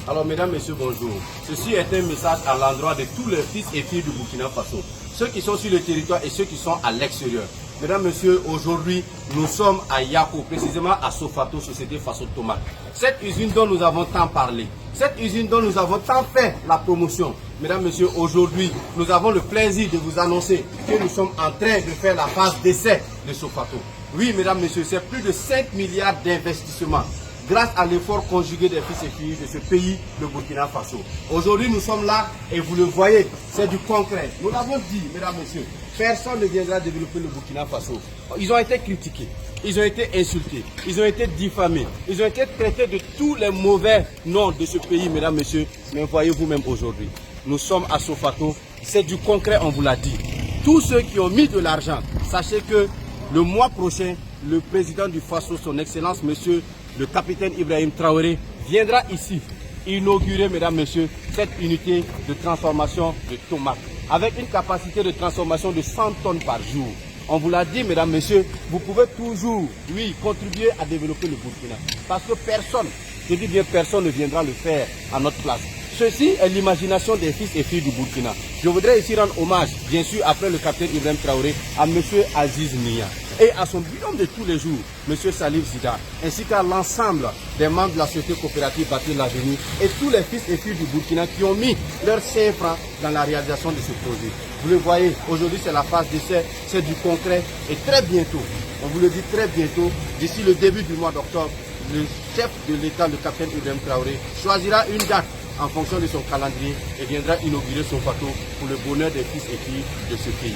Alors, mesdames, messieurs, bonjour. Ceci est un message à l'endroit de tous les fils et filles du Burkina Faso. Ceux qui sont sur le territoire et ceux qui sont à l'extérieur. Mesdames, messieurs, aujourd'hui, nous sommes à Yako, précisément à Sofato, Société Faso Tomate. Cette usine dont nous avons tant parlé, cette usine dont nous avons tant fait la promotion. Mesdames, messieurs, aujourd'hui, nous avons le plaisir de vous annoncer que nous sommes en train de faire la phase d'essai de Sofato. Oui, mesdames, messieurs, c'est plus de 5 milliards d'investissements grâce à l'effort conjugué des fils et filles de ce pays, le Burkina Faso. Aujourd'hui, nous sommes là et vous le voyez, c'est du concret. Nous l'avons dit, mesdames, messieurs, personne ne viendra développer le Burkina Faso. Ils ont été critiqués, ils ont été insultés, ils ont été diffamés, ils ont été traités de tous les mauvais noms de ce pays, mesdames, messieurs. Mais voyez vous-même aujourd'hui, nous sommes à Sofato, c'est du concret, on vous l'a dit. Tous ceux qui ont mis de l'argent, sachez que le mois prochain, le président du Faso, son Excellence, monsieur le capitaine Ibrahim Traoré, viendra ici inaugurer, mesdames, messieurs, cette unité de transformation de tomates avec une capacité de transformation de 100 tonnes par jour. On vous l'a dit, mesdames, messieurs, vous pouvez toujours, oui, contribuer à développer le Burkina. Parce que personne, je dis bien personne, ne viendra le faire à notre place. Ceci est l'imagination des fils et filles du Burkina. Je voudrais ici rendre hommage, bien sûr, après le capitaine Ibrahim Traoré, à M. Aziz Nia et à son binôme de tous les jours, M. Salif Zida, ainsi qu'à l'ensemble des membres de la société coopérative Bâtir l'Avenir et tous les fils et filles du Burkina qui ont mis leurs 5 francs dans la réalisation de ce projet. Vous le voyez, aujourd'hui c'est la phase d'essai, c'est du concret et très bientôt, on vous le dit très bientôt, d'ici le début du mois d'octobre, le chef de l'État, le capitaine Ibrahim Traoré, choisira une date en fonction de son calendrier et viendra inaugurer son bateau pour le bonheur des fils et filles de ce pays.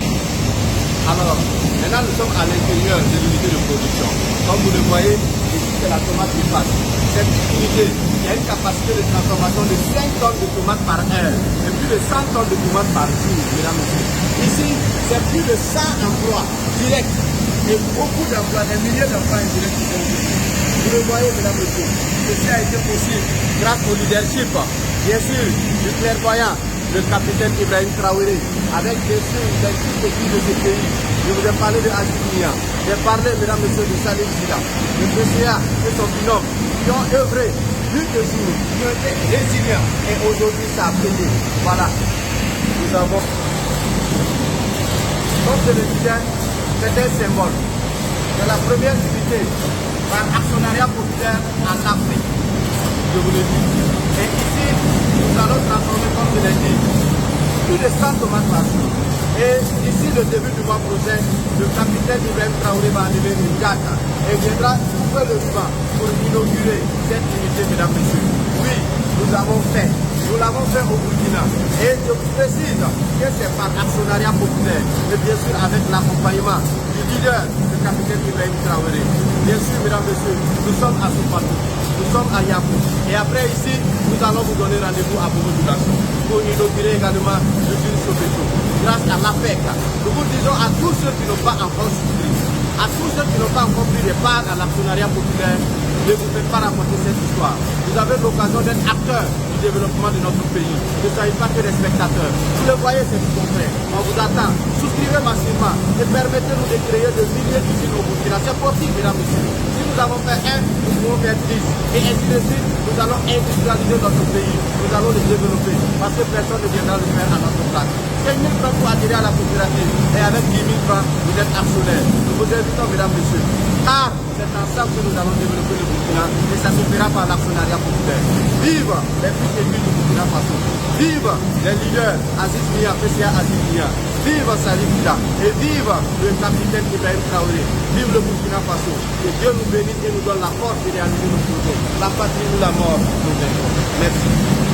Alors, maintenant nous sommes à l'intérieur de l'unité de production. Comme vous le voyez, ici c'est la tomate qui passe. Cette unité qui a une capacité de transformation de 5 tonnes de tomates par heure et plus de 100 tonnes de tomates par jour, mesdames et messieurs. Ici, c'est plus de 100 emplois directs et beaucoup d'emplois, des milliers d'emplois indirects qui sont ici. Vous le voyez, mesdames et messieurs, ceci a été possible grâce au leadership, bien sûr, du clairvoyant, le capitaine Ibrahim Traoré, avec bien sûr les équipes de ce pays. Je vous ai parlé de Aziz Nia, j'ai parlé, mesdames et messieurs, de Salif Zida, de PCA et son binôme, qui ont œuvré nuit et jour, qui ont été résilients, et aujourd'hui ça a payé. Voilà, nous avons, comme je le disais, c'est un symbole. C'est la première unité par actionnariat populaire en Afrique, je vous le dis. Et ici, nous allons transformer, comme je l'ai dit, plus de 100 tomates par jour. Et ici, le début du mois prochain, le capitaine Ibrahim Traoré va arriver une date et viendra couper le vent pour inaugurer cette unité, mesdames et messieurs. Oui, nous l'avons fait au Burkina. Et je vous précise que c'est par actionnariat populaire, mais bien sûr avec l'accompagnement du leader, le capitaine Ibrahim Traoré. Bien sûr, mesdames et messieurs, nous sommes à Sofato, nous sommes à Yako. Et après ici, nous allons vous donner rendez-vous à Bobo-Doulasso pour inaugurer également l'usine Sofato. Grâce à l'APEC, nous vous disons à tous ceux qui n'ont pas encore souscrit, à tous ceux qui n'ont pas encore pris des parts à l'actionnariat populaire, ne vous faites pas raconter cette histoire. Vous avez l'occasion d'être acteur du développement de notre pays. Ne soyez pas que des spectateurs. Vous le voyez, c'est du concret. On vous attend. Souscrivez massivement et permettez-nous de créer de milliers d'usines au Burkina. C'est possible, mesdames et messieurs. Si nous avons fait un, nous pouvons faire 10. Et ainsi de suite, nous allons industrialiser notre pays. Nous allons le développer. Parce que personne ne viendra le faire à notre place. 5 000 francs pour adhérer à la coopérative. Et avec 10 000 francs, vous êtes actionnaire. Nous vous invitons, mesdames et messieurs. Car c'est ensemble que nous allons développer le Burkina et ça se fera par l'actionnariat populaire. Vive les fils et filles du Burkina Faso. Vive les leaders Aziz Nia, PCA Aziz Nia. Vive Salif Zida et vive le capitaine Ibrahim Traoré. Vive le Burkina Faso. Que Dieu nous bénisse et nous donne la force de réaliser nos projets. La patrie ou la mort, nous vaincrons. Merci.